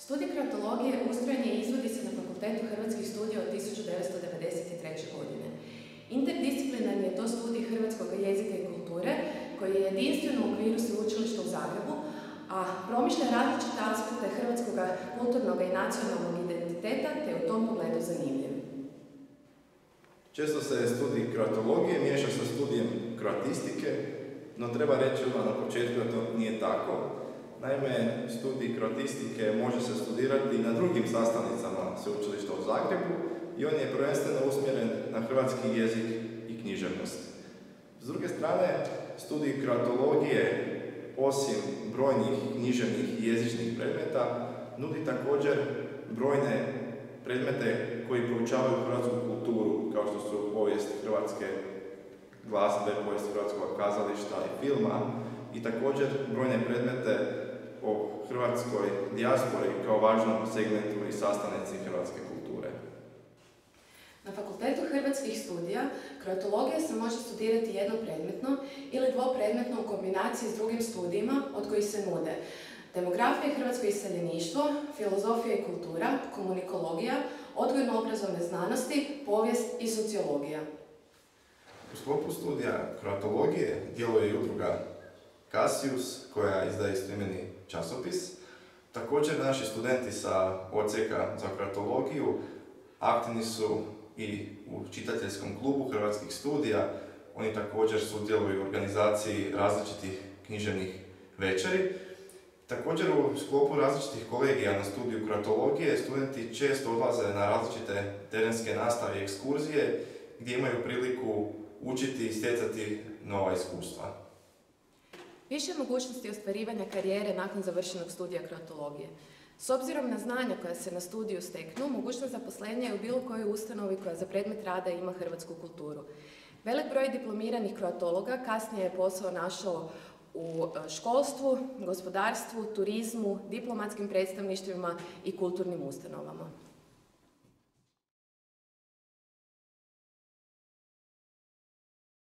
Studij kroatologije ustrojen je i izvodi se na Fakultetu hrvatskih studija od 1993. godine. Interdisciplinarni je to studij hrvatskog jezika i kulture koji je jedinstven u okviru sveučilišta u Zagrebu, a promišlja različite aspekte hrvatskog kulturnog i nacionalnog identiteta te je u tom pogledu zanimljiv. Često se studij kroatologije miješa sa studijem kroatistike, no treba reći odmah na početku da to nije tako. Naime, studij kroatistike može se studirati i na drugim sastavnicama sveučilišta u Zagrebu i on je prvenstveno usmjeren na hrvatski jezik i književnost. S druge strane, studij kroatologije, osim brojnih književnih i jezičnih predmeta, nudi također brojne predmete koji proučavaju hrvatsku kulturu, kao što su povijest hrvatske glazbe, povijest hrvatskog kazališta i filma, i također brojne predmete o hrvatskoj dijaspori kao važnom segmentu i sastavnici hrvatske kulture. Na Fakultetu hrvatskih studija kroatologija se može studirati jednopredmetno ili dvopredmetno u kombinaciji s drugim studijima od kojih se nude demografija i hrvatsko iseljeništvo, filozofija i kultura, komunikologija, odgojno-obrazovne znanosti, povijest i sociologija. U sklopu studija kroatologije djeluje i udruga Cassius, koja izdaje istoimeni časopis. Također, naši studenti sa odsjeka za kroatologiju aktivni su i u čitateljskom klubu hrvatskih studija. Oni također sudjeluju u organizaciji različitih književnih večeri. Također, u sklopu različitih kolegija na studiju kroatologije studenti često odlaze na različite terenske nastave i ekskurzije gdje imaju priliku učiti i stjecati nova iskustva. Više mogućnosti ostvarivanja karijere nakon završenog studija kroatologije. S obzirom na znanja koja se na studiju steknu, mogućnost zaposlenja je u bilo kojoj ustanovi koja za predmet rada ima hrvatsku kulturu. Velik broj diplomiranih kroatologa kasnije je posao našao u školstvu, gospodarstvu, turizmu, diplomatskim predstavništvima i kulturnim ustanovama.